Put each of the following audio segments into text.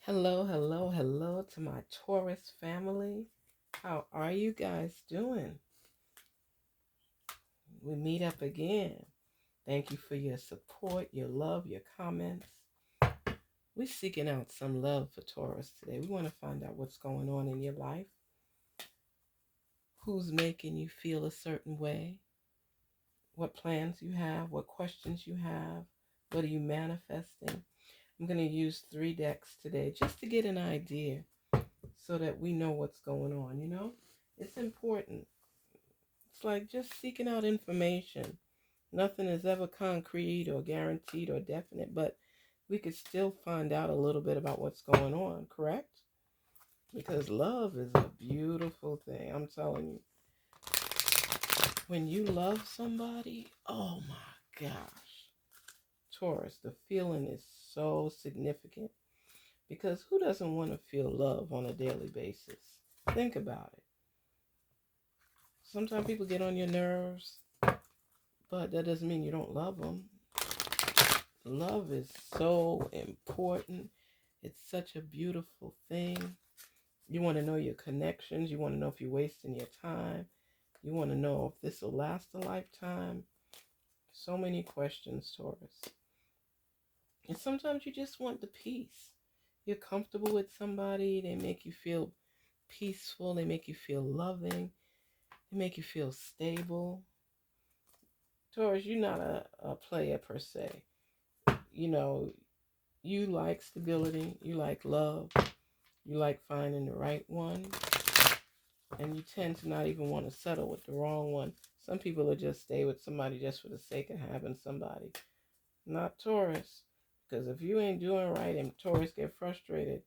Hello, hello, hello to my Taurus family. How are you guys doing? We meet up again. Thank you for your support, your love, your comments. We're seeking out some love for Taurus today. We want to find out what's going on in your life, who's making you feel a certain way, what plans you have, what questions you have, what are you manifesting. I'm going to use 3 decks today just to get an idea so that we know what's going on. It's important. It's like just seeking out information. Nothing is ever concrete or guaranteed or definite, but we could still find out a little bit about what's going on, correct? Because love is a beautiful thing. I'm telling you. When you love somebody, oh my gosh. Taurus, the feeling is so significant. Because who doesn't want to feel love on a daily basis? Think about it. Sometimes people get on your nerves, but that doesn't mean you don't love them. Love is so important. It's such a beautiful thing. You want to know your connections. You want to know if you're wasting your time. You want to know if this will last a lifetime. So many questions, Taurus. And sometimes you just want the peace. You're comfortable with somebody. They make you feel peaceful. They make you feel loving. They make you feel stable. Taurus, you're not a player per se. You like stability. You like love. You like finding the right one. And you tend to not even want to settle with the wrong one. Some people will just stay with somebody just for the sake of having somebody. Not Taurus. Because if you ain't doing right and Taurus get frustrated,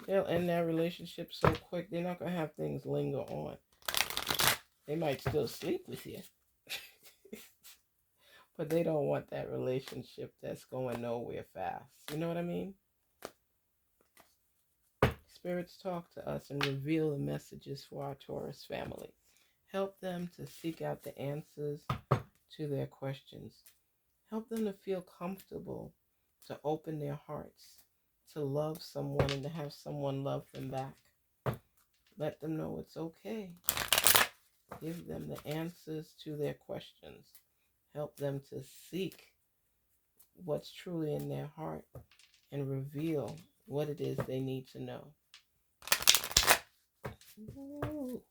they'll end that relationship so quick, they're not going to have things linger on. They might still sleep with you. But they don't want that relationship that's going nowhere fast. You know what I mean? Spirits talk to us and reveal the messages for our Taurus family. Help them to seek out the answers to their questions. Help them to feel comfortable, to open their hearts, to love someone and to have someone love them back. Let them know it's okay. Give them the answers to their questions. Help them to seek what's truly in their heart and reveal what it is they need to know. Ooh,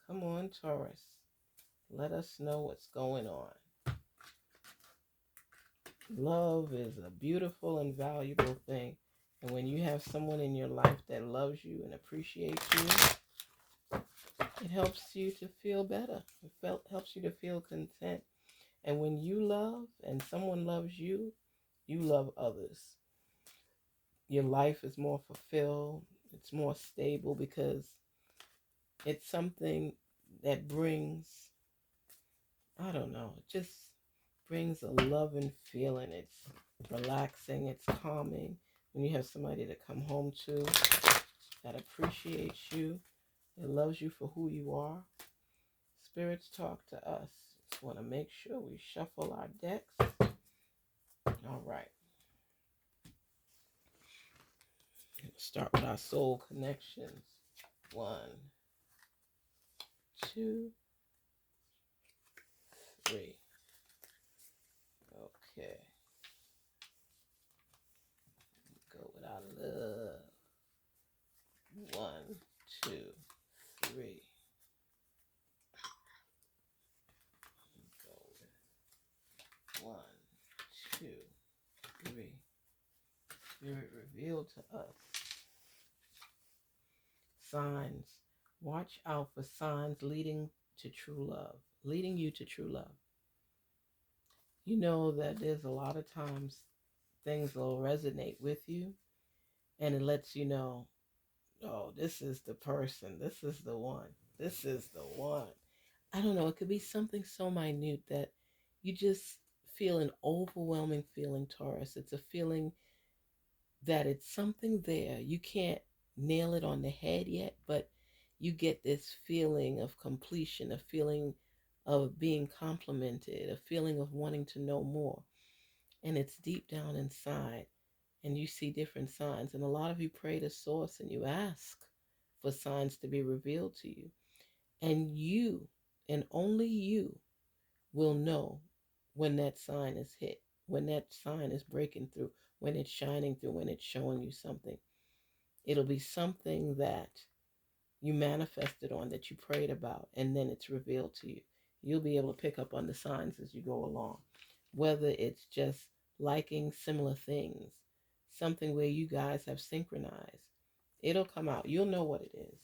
come on, Taurus. Let us know what's going on. Love is a beautiful and valuable thing. And when you have someone in your life that loves you and appreciates you, it helps you to feel better. It helps you to feel content. And when you love and someone loves you, you love others. Your life is more fulfilled. It's more stable because it's something that brings, I don't know, it just brings a loving feeling. It's relaxing. It's calming. When you have somebody to come home to that appreciates you, that loves you for who you are. Spirits talk to us. Just want to make sure we shuffle our decks. All right. Start with our soul connections. 1, 2, 3. Okay. Go with our love. 1, 2, 3. Go with 1, 2, 3. Spirit revealed to us. Signs. Watch out for signs leading to true love, leading you to true love. You know that there's a lot of times things will resonate with you and it lets you know, oh, this is the person. This is the one. This is the one. I don't know. It could be something so minute that you just feel an overwhelming feeling, Taurus. It's a feeling that it's something there. You can't nail it on the head yet, but you get this feeling of completion, a feeling of being complimented, a feeling of wanting to know more. And it's deep down inside. and you see different signs. And a lot of you pray to source and you ask for signs to be revealed to you. And you, and only you, will know when that sign is hit, when that sign is breaking through, when it's shining through, when it's showing you something. It'll be something that you manifested on, that you prayed about, and then it's revealed to you. You'll be able to pick up on the signs as you go along, whether it's just liking similar things, something where you guys have synchronized. It'll come out. You'll know what it is.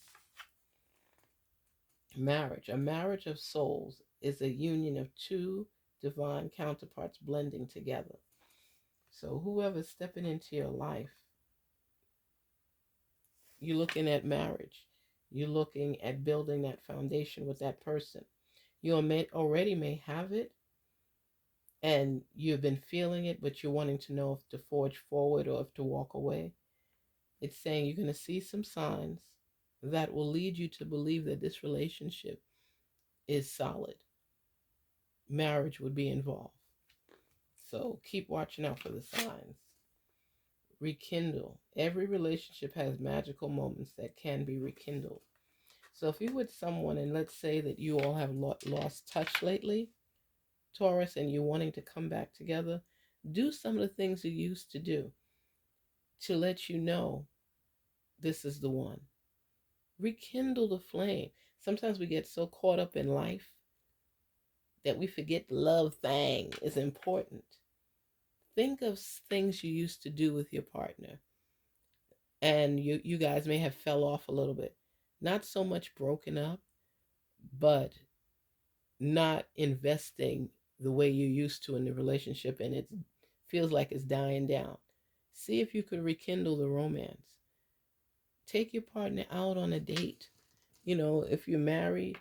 Marriage. A marriage of souls is a union of two divine counterparts blending together. So whoever's stepping into your life, you're looking at marriage. You're looking at building that foundation with that person. You already may have it and you've been feeling it, but you're wanting to know if to forge forward or if to walk away. It's saying you're going to see some signs that will lead you to believe that this relationship is solid. Marriage would be involved. So keep watching out for the signs. Rekindle. Every relationship has magical moments that can be rekindled. So if you're with someone and let's say that you all have lost touch lately, Taurus, and you're wanting to come back together, do some of the things you used to do to let you know this is the one. Rekindle the flame. Sometimes we get so caught up in life that we forget the love thing is important. Think of things you used to do with your partner, and you guys may have fell off a little bit. Not so much broken up, but not investing the way you used to in the relationship, and it feels like it's dying down. See if you could rekindle the romance. Take your partner out on a date. You know, if you're married,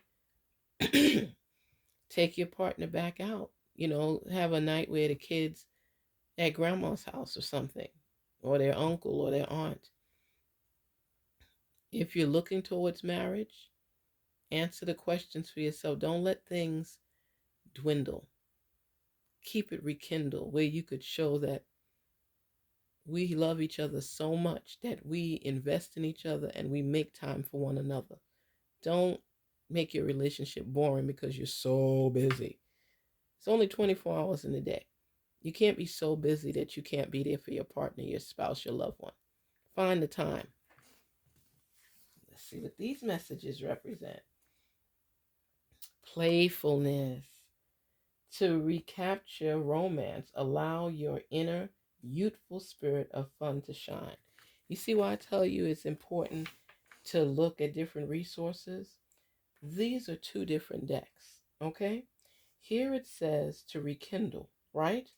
take your partner back out. You know, have a night where the kids at grandma's house or something, or their uncle or their aunt. If you're looking towards marriage, answer the questions for yourself. Don't let things dwindle. Keep it rekindled where you could show that we love each other so much that we invest in each other and we make time for one another. Don't make your relationship boring because you're so busy. It's only 24 hours in a day. You can't be so busy that you can't be there for your partner, your spouse, your loved one. Find the time. Let's see what these messages represent. Playfulness. To recapture romance, allow your inner youthful spirit of fun to shine. You see why I tell you it's important to look at different resources? These are two different decks, okay? Here it says to rekindle, right?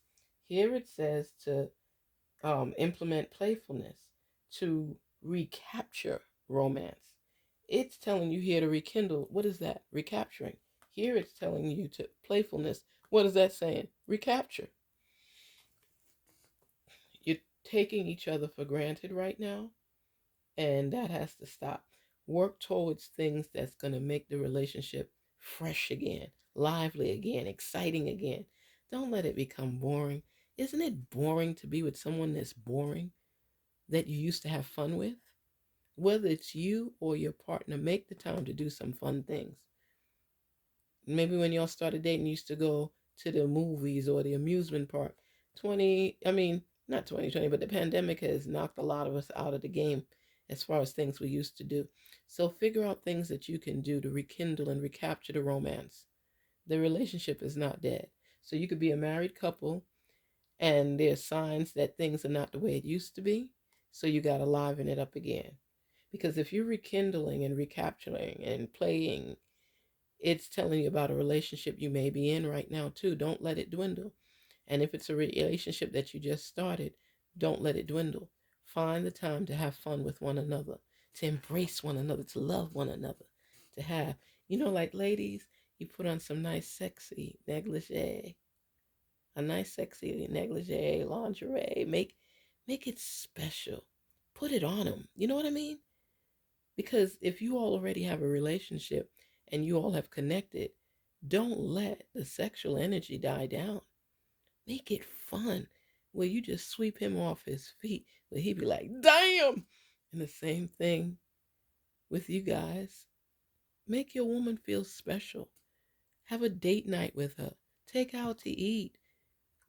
Here it says to implement playfulness, to recapture romance. It's telling you here to rekindle. What is that? Recapturing. Here it's telling you to playfulness. What is that saying? Recapture. You're taking each other for granted right now, and that has to stop. Work towards things that's going to make the relationship fresh again, lively again, exciting again. Don't let it become boring. Isn't it boring to be with someone that's boring, that you used to have fun with? Whether it's you or your partner, make the time to do some fun things. Maybe when y'all started dating, you used to go to the movies or the amusement park. Not 2020, but the pandemic has knocked a lot of us out of the game as far as things we used to do. So figure out things that you can do to rekindle and recapture the romance. The relationship is not dead. So you could be a married couple and there's signs that things are not the way it used to be. So you got to liven it up again. Because if you're rekindling and recapturing and playing, it's telling you about a relationship you may be in right now too. Don't let it dwindle. And if it's a relationship that you just started, don't let it dwindle. Find the time to have fun with one another, to embrace one another, to love one another, to have, like ladies, you put on some nice sexy negligee, a nice sexy negligee, lingerie, make it special. Put it on them. You know what I mean? Because if you all already have a relationship and you all have connected, don't let the sexual energy die down. Make it fun. Well, you just sweep him off his feet. But he'd be like, damn. And the same thing with you guys. Make your woman feel special. Have a date night with her. Take her out to eat.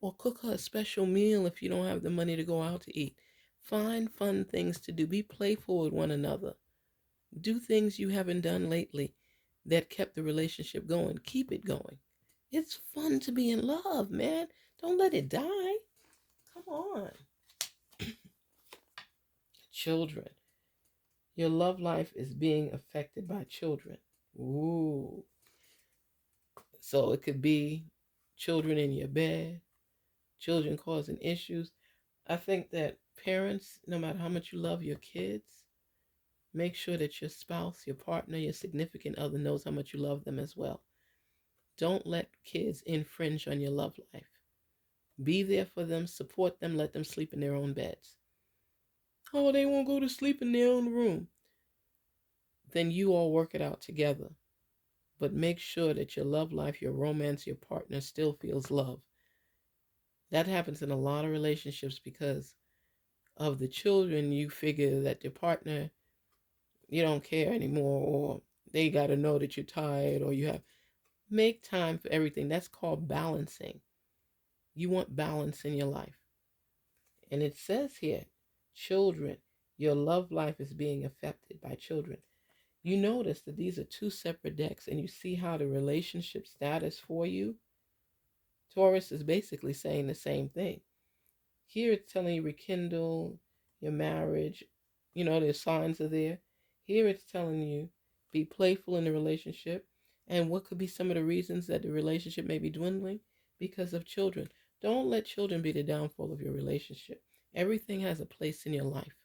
Or cook her a special meal if you don't have the money to go out to eat. Find fun things to do. Be playful with one another. Do things you haven't done lately that kept the relationship going. Keep it going. It's fun to be in love, man. Don't let it die. Come on. Children. Your love life is being affected by children. Ooh. So it could be children in your bed, children causing issues. I think that parents, no matter how much you love your kids, make sure that your spouse, your partner, your significant other knows how much you love them as well. Don't let kids infringe on your love life. Be there for them, support them, let them sleep in their own beds. Oh, they won't go to sleep in their own room. Then you all work it out together. But make sure that your love life, your romance, your partner still feels love. That happens in a lot of relationships because of the children. You figure that your partner, you don't care anymore, or they got to know that you're tired, or you have. Make time for everything. That's called balancing. You want balance in your life. And it says here, children, your love life is being affected by children. You notice that these are two separate decks, and you see how the relationship status for you, Taurus, is basically saying the same thing. Here it's telling you rekindle your marriage. You know, the signs are there. Here it's telling you be playful in the relationship. And what could be some of the reasons that the relationship may be dwindling? Because of children. Don't let children be the downfall of your relationship. Everything has a place in your life.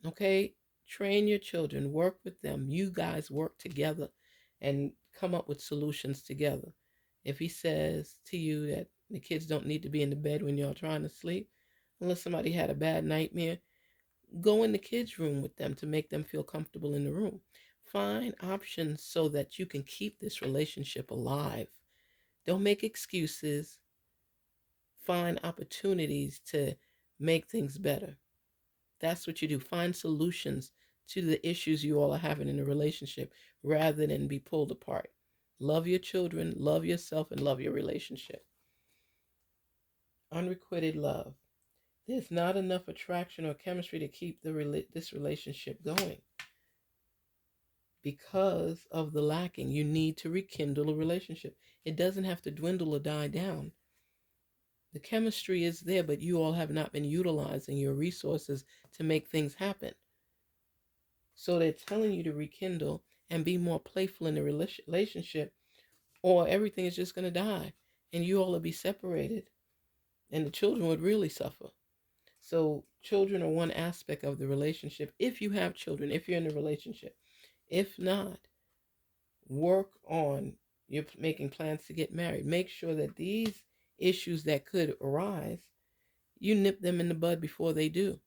Okay? Train your children. Work with them. You guys work together and come up with solutions together. If he says to you that the kids don't need to be in the bed when you're trying to sleep, unless somebody had a bad nightmare, go in the kids' room with them to make them feel comfortable in the room. Find options so that you can keep this relationship alive. Don't make excuses. Find opportunities to make things better. That's what you do. Find solutions to the issues you all are having in a relationship rather than be pulled apart. Love your children, love yourself, and love your relationship. Unrequited love. There's not enough attraction or chemistry to keep this relationship going. Because of the lacking, you need to rekindle a relationship. It doesn't have to dwindle or die down. The chemistry is there, but you all have not been utilizing your resources to make things happen. So they're telling you to rekindle and be more playful in the relationship, or everything is just going to die and you all will be separated and the children would really suffer. So children are one aspect of the relationship. If you have children, if you're in a relationship, if not, work on you're making plans to get married. Make sure that these issues that could arise, you nip them in the bud before they do.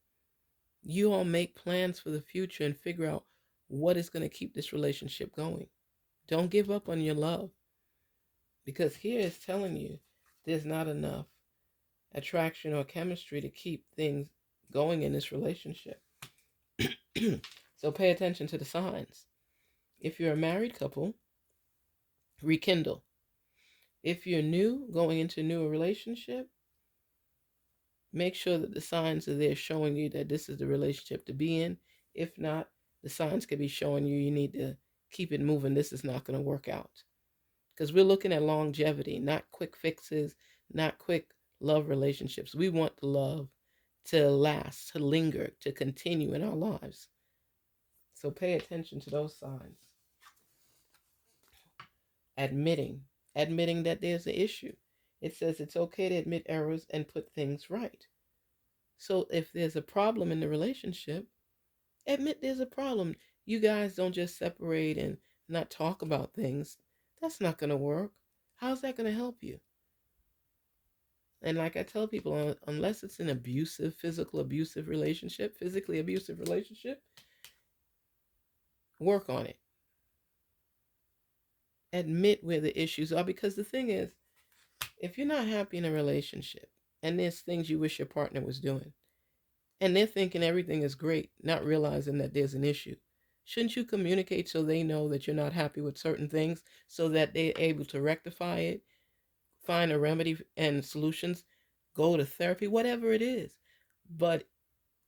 You all make plans for the future and figure out what is going to keep this relationship going. Don't give up on your love, because here it's telling you there's not enough attraction or chemistry to keep things going in this relationship. So pay attention to the signs. If you're a married couple, rekindle. If you're new, going into a new relationship, make sure that the signs are there showing you that this is the relationship to be in. If not, the signs could be showing you need to keep it moving. This is not going to work out. Because we're looking at longevity, not quick fixes, not quick love relationships. We want the love to last, to linger, to continue in our lives. So pay attention to those signs. Admitting that there's an issue. It says it's okay to admit errors and put things right. So if there's a problem in the relationship, admit there's a problem. You guys don't just separate and not talk about things. That's not going to work. How's that going to help you? And like I tell people, unless it's an abusive, physically abusive relationship, work on it. Admit where the issues are, because the thing is, if you're not happy in a relationship, and there's things you wish your partner was doing. And they're thinking everything is great, not realizing that there's an issue. Shouldn't you communicate so they know that you're not happy with certain things so that they're able to rectify it, find a remedy and solutions, go to therapy, whatever it is? But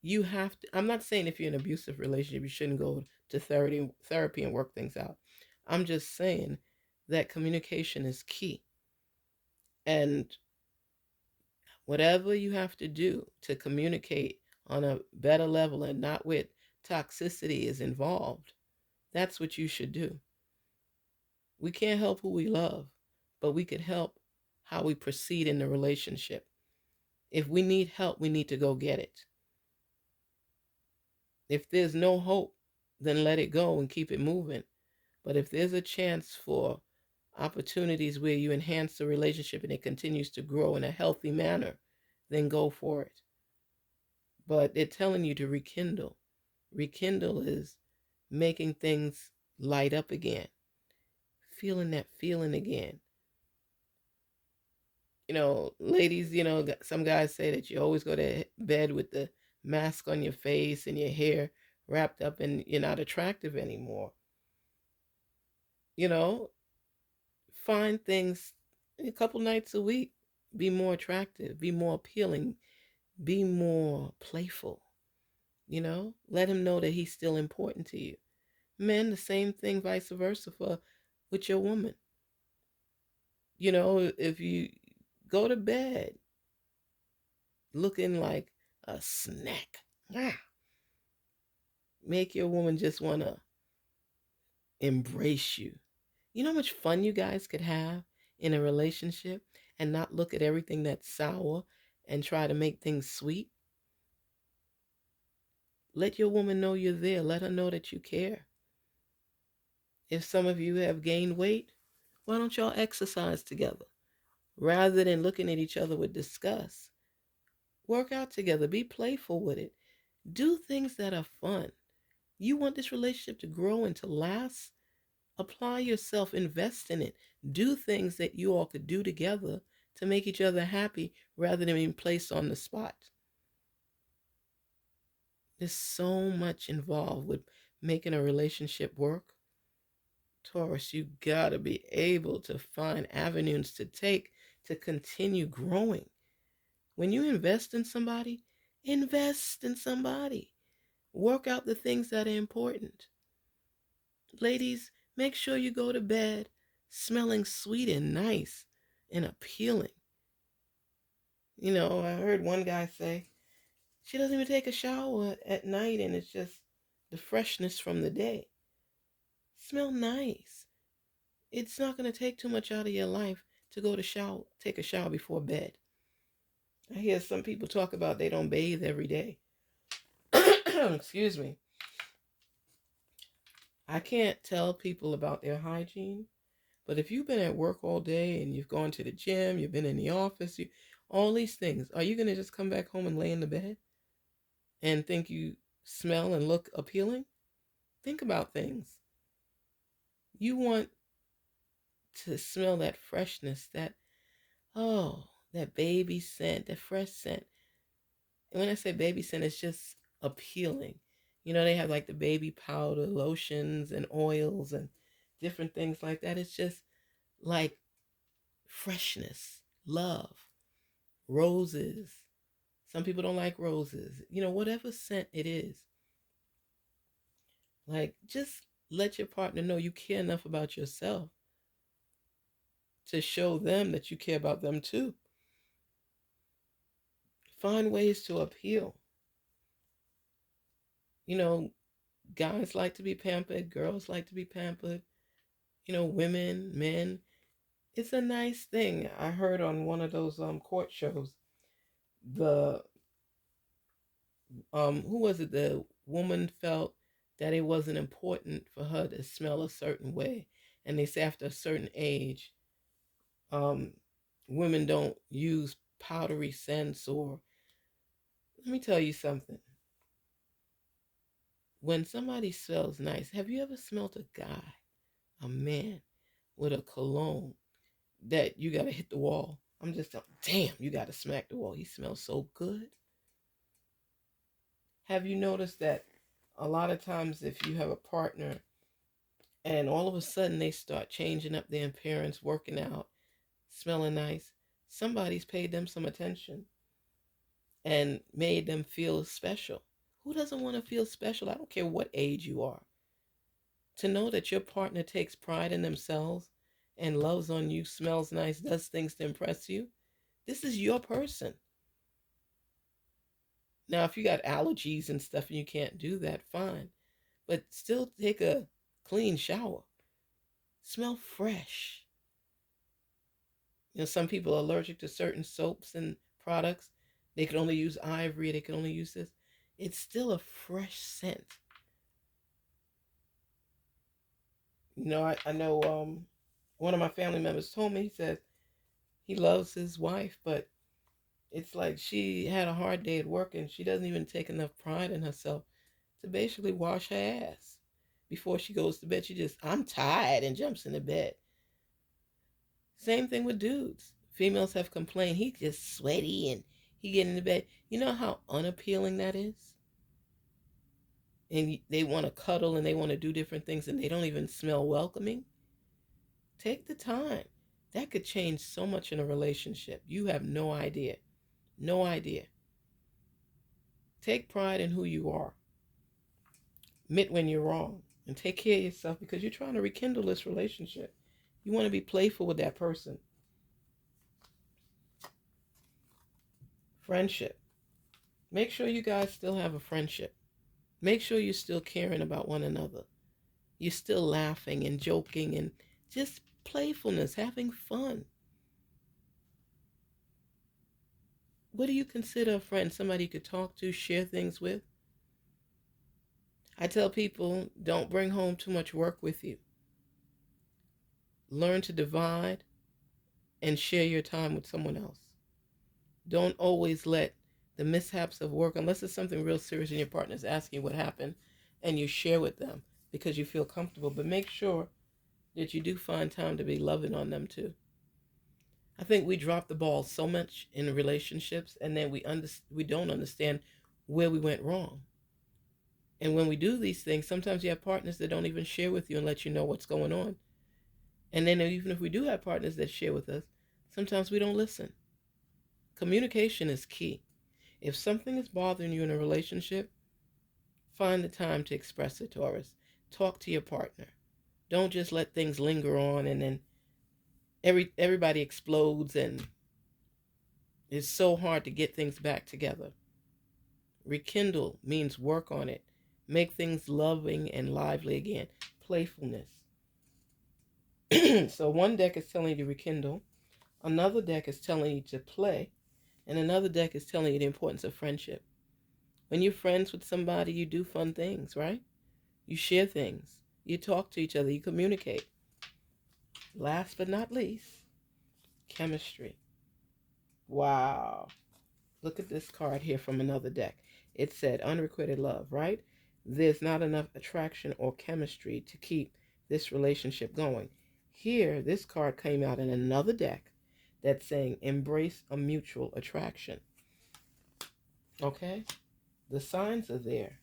you have to, I'm not saying if you're in an abusive relationship, you shouldn't go to therapy and work things out. I'm just saying that communication is key. And whatever you have to do to communicate on a better level and not with toxicity is involved, that's what you should do. We can't help who we love, but we could help how we proceed in the relationship. If we need help, we need to go get it. If there's no hope, then let it go and keep it moving. But if there's a chance for opportunities where you enhance the relationship and it continues to grow in a healthy manner, then go for it. But they're telling you to rekindle. Rekindle is making things light up again, feeling that feeling again. Ladies, some guys say that you always go to bed with the mask on your face and your hair wrapped up and you're not attractive anymore. You know, find things a couple nights a week, be more attractive, be more appealing, be more playful. Let him know that he's still important to you. Men, the same thing, vice versa for with your woman. If you go to bed looking like a snack, make your woman just want to embrace you. You know how much fun you guys could have in a relationship and not look at everything that's sour and try to make things sweet? Let your woman know you're there. Let her know that you care. If some of you have gained weight, why don't y'all exercise together? Rather than looking at each other with disgust, work out together. Be playful with it. Do things that are fun. You want this relationship to grow and to last? Apply yourself, invest in it. Do things that you all could do together to make each other happy rather than being placed on the spot. There's so much involved with making a relationship work. Taurus, you gotta be able to find avenues to take to continue growing. When you invest in somebody, invest in somebody. Work out the things that are important. Ladies, make sure you go to bed smelling sweet and nice and appealing. I heard one guy say, she doesn't even take a shower at night and it's just the freshness from the day. Smell nice. It's not going to take too much out of your life to go to take a shower before bed. I hear some people talk about they don't bathe every day. Excuse me. I can't tell people about their hygiene, but if you've been at work all day and you've gone to the gym, you've been in the office, all these things, are you going to just come back home and lay in the bed and think you smell and look appealing? Think about things. You want to smell that freshness, that baby scent, that fresh scent. And when I say baby scent, it's just appealing. They have like the baby powder, lotions, and oils, and different things like that. It's just like freshness, love, roses. Some people don't like roses. Whatever scent it is. Like, just let your partner know you care enough about yourself to show them that you care about them too. Find ways to appeal. Guys like to be pampered, girls like to be pampered, women, men. It's a nice thing. I heard on one of those court shows, the who was it? The woman felt that it wasn't important for her to smell a certain way, and they say after a certain age, women don't use powdery scents. Or let me tell you something. When somebody smells nice, have you ever smelled a guy, a man, with a cologne that you gotta hit the wall? I'm just, damn, you got to smack the wall. He smells so good. Have you noticed that a lot of times if you have a partner and all of a sudden they start changing up their appearance, working out, smelling nice, somebody's paid them some attention and made them feel special. Who doesn't want to feel special? I don't care what age you are. To know that your partner takes pride in themselves and loves on you, smells nice, does things to impress you, this is your person. Now, if you got allergies and stuff and you can't do that, fine. But still take a clean shower. Smell fresh. Some people are allergic to certain soaps and products. They can only use ivory. They can only use this. It's still a fresh scent. I know one of my family members told me, he said he loves his wife, but it's like she had a hard day at work and she doesn't even take enough pride in herself to basically wash her ass before she goes to bed. She just, I'm tired, and jumps into bed. Same thing with dudes. Females have complained, he just sweaty and he get into bed. You know how unappealing that is? And they want to cuddle and they want to do different things and they don't even smell welcoming. Take the time. That could change so much in a relationship. You have no idea. No idea. Take pride in who you are. Admit when you're wrong. And take care of yourself because you're trying to rekindle this relationship. You want to be playful with that person. Friendship. Make sure you guys still have a friendship. Make sure you're still caring about one another. You're still laughing and joking and just playfulness, having fun. What do you consider a friend? Somebody you could talk to, share things with? I tell people, don't bring home too much work with you. Learn to divide and share your time with someone else. Don't always let the mishaps of work, unless it's something real serious and your partner's asking what happened, and you share with them because you feel comfortable. But make sure that you do find time to be loving on them too. I think we drop the ball so much in relationships, and then we don't understand where we went wrong. And when we do these things, sometimes you have partners that don't even share with you and let you know what's going on. And then even if we do have partners that share with us, sometimes we don't listen. Communication is key. If something is bothering you in a relationship, find the time to express it, Taurus. Talk to your partner. Don't just let things linger on and then everybody explodes and it's so hard to get things back together. Rekindle means work on it. Make things loving and lively again. Playfulness. So one deck is telling you to rekindle. Another deck is telling you to play. And another deck is telling you the importance of friendship. When you're friends with somebody, you do fun things, right? You share things. You talk to each other. You communicate. Last but not least, chemistry. Wow. Look at this card here from another deck. It said unrequited love, right? There's not enough attraction or chemistry to keep this relationship going. Here, this card came out in another deck that's saying embrace a mutual attraction. Okay? The signs are there.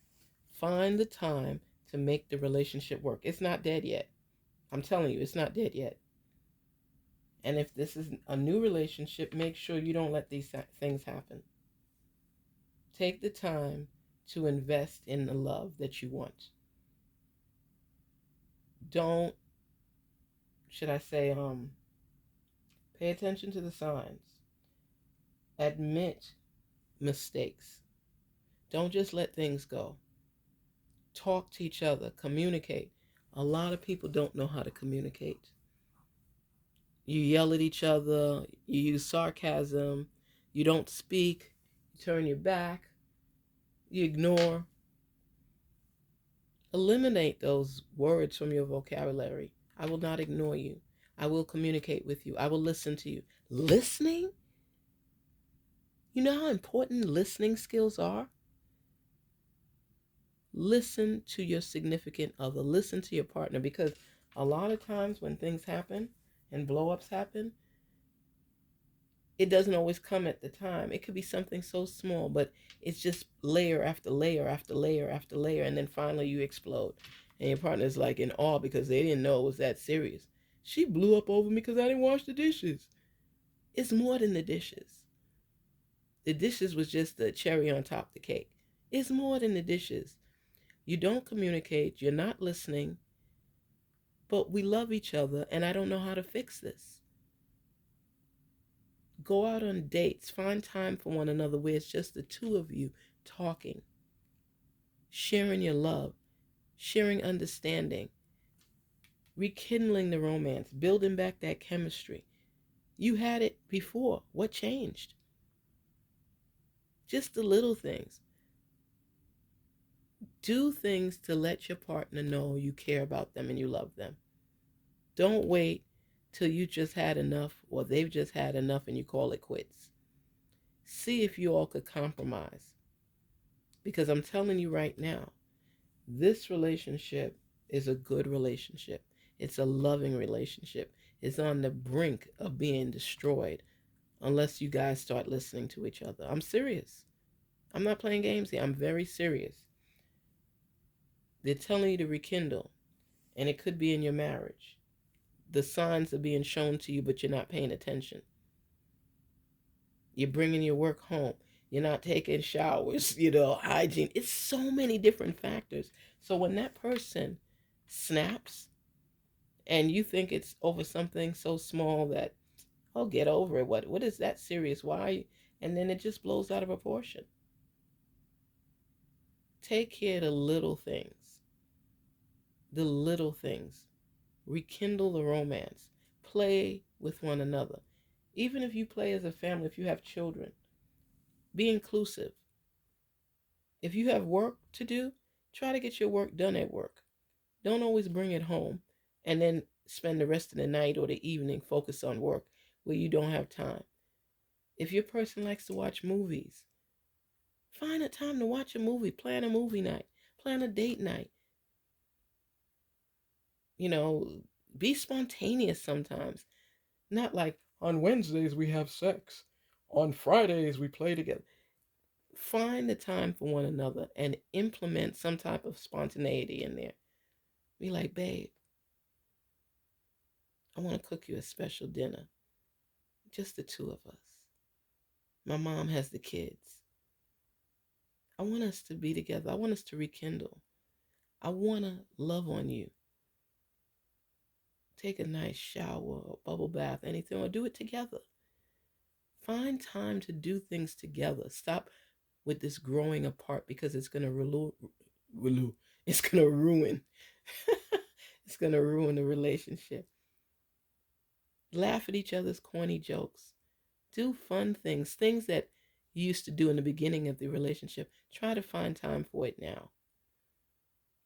Find the time to make the relationship work. It's not dead yet. I'm telling you, it's not dead yet. And if this is a new relationship, make sure you don't let these things happen. Take the time to invest in the love that you want. Don't, should I say, pay attention to the signs. Admit mistakes. Don't just let things go. Talk to each other. Communicate. A lot of people don't know how to communicate. You yell at each other. You use sarcasm. You don't speak. You turn your back. You ignore. Eliminate those words from your vocabulary. I will not ignore you. I will communicate with you. I will listen to you. Listening? You know how important listening skills are? Listen to your significant other. Listen to your partner, because a lot of times when things happen and blow-ups happen, It doesn't always come at the time. It could be something so small, but it's just layer after layer after layer after layer, and then finally you explode. And your partner's like in awe because they didn't know it was that serious. She blew up over me because I didn't wash the dishes. It's more than the dishes. The dishes was just the cherry on top of the cake. It's more than the dishes. You don't communicate, you're not listening, but we love each other, and I don't know how to fix this. Go out on dates, find time for one another where it's just the two of you talking, sharing your love, sharing understanding, rekindling the romance, building back that chemistry. You had it before. What changed? Just the little things. Do things to let your partner know you care about them and you love them. Don't wait till you just had enough or they've just had enough and you call it quits. See if you all could compromise. Because I'm telling you right now, this relationship is a good relationship. It's a loving relationship. It's on the brink of being destroyed unless you guys start listening to each other. I'm serious. I'm not playing games here. I'm very serious. They're telling you to rekindle, and it could be in your marriage. The signs are being shown to you, but you're not paying attention. You're bringing your work home. You're not taking showers, hygiene. It's so many different factors. So when that person snaps and you think it's over something so small that, oh, get over it. What is that serious? Why? And then it just blows out of proportion. Take care of the little things. The little things. Rekindle the romance. Play with one another. Even if you play as a family, if you have children, be inclusive. If you have work to do, try to get your work done at work. Don't always bring it home and then spend the rest of the night or the evening focused on work where you don't have time. If your person likes to watch movies, find a time to watch a movie. Plan a movie night. Plan a date night. Be spontaneous sometimes. Not like on Wednesdays we have sex. On Fridays we play together. Find the time for one another and implement some type of spontaneity in there. Be like, babe, I want to cook you a special dinner. Just the two of us. My mom has the kids. I want us to be together. I want us to rekindle. I want to love on you. Take a nice shower or bubble bath, anything, or do it together. Find time to do things together. Stop with this growing apart because it's going to it's going to ruin. It's going to ruin the relationship. Laugh at each other's corny jokes. Do fun things that you used to do in the beginning of the relationship. Try to find time for it now.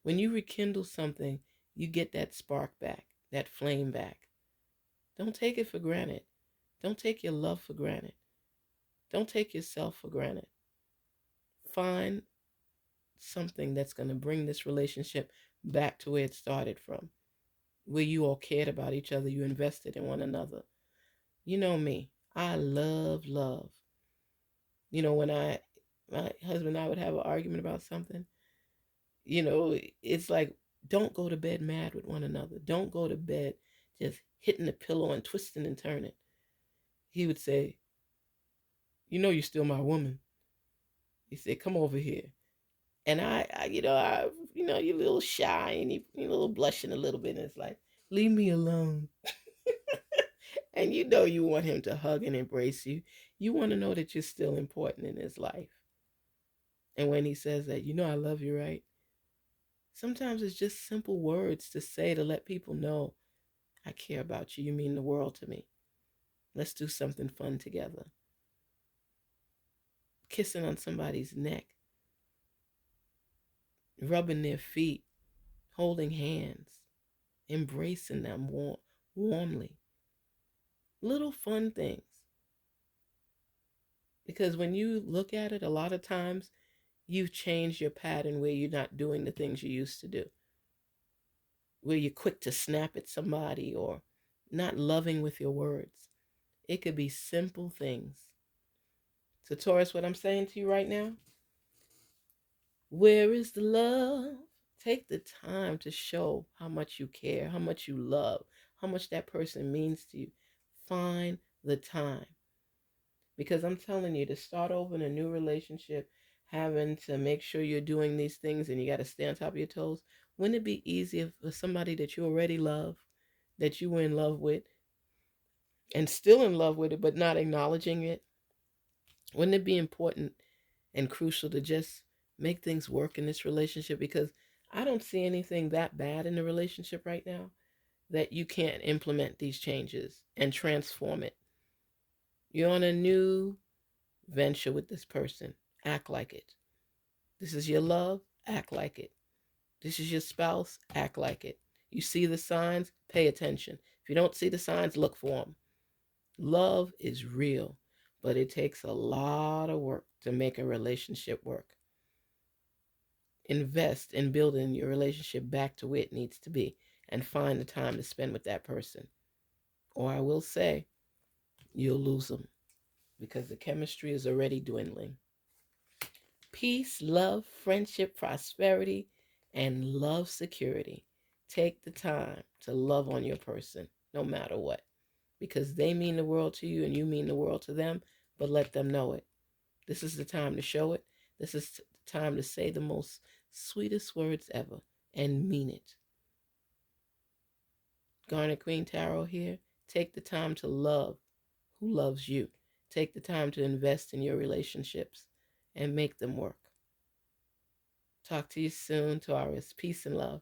When you rekindle something, you get that spark back, that flame back. Don't take it for granted. Don't take your love for granted. Don't take yourself for granted. Find something that's going to bring this relationship back to where it started from, where you all cared about each other, you invested in one another. You know me, I love love. When my husband and I would have an argument about something, it's like, don't go to bed mad with one another. Don't go to bed just hitting the pillow and twisting and turning. He would say, you're still my woman. He said, come over here. And you're a little shy and you're a little blushing a little bit. And it's like, leave me alone. And you want him to hug and embrace you. You want to know that you're still important in his life. And when he says that, I love you, right? Sometimes it's just simple words to say to let people know, I care about you. You mean the world to me. Let's do something fun together. Kissing on somebody's neck. Rubbing their feet. Holding hands. Embracing them warmly. Little fun things. Because when you look at it, a lot of times you've changed your pattern where you're not doing the things you used to do. Where you're quick to snap at somebody or not loving with your words. It could be simple things. So Taurus, what I'm saying to you right now, where is the love? Take the time to show how much you care, how much you love, how much that person means to you. Find the time. Because I'm telling you, to start over in a new relationship, having to make sure you're doing these things and you got to stay on top of your toes, wouldn't it be easier for somebody that you already love, that you were in love with, and still in love with it, but not acknowledging it? Wouldn't it be important and crucial to just make things work in this relationship? Because I don't see anything that bad in the relationship right now that you can't implement these changes and transform it. You're on a new venture with this person. Act like it. This is your love. Act like it. This is your spouse. Act like it. You see the signs, pay attention. If you don't see the signs, look for them. Love is real, but it takes a lot of work to make a relationship work. Invest in building your relationship back to where it needs to be and find the time to spend with that person. Or I will say, you'll lose them because the chemistry is already dwindling. Peace, love, friendship, prosperity, and love security. Take the time to love on your person no matter what, because they mean the world to you and you mean the world to them, but let them know it. This is the time to show it. This is the time to say the most sweetest words ever and mean it. Garnet Queen Tarot here. Take the time to love who loves you. Take the time to invest in your relationships and make them work. Talk to you soon, Taurus. Peace and love.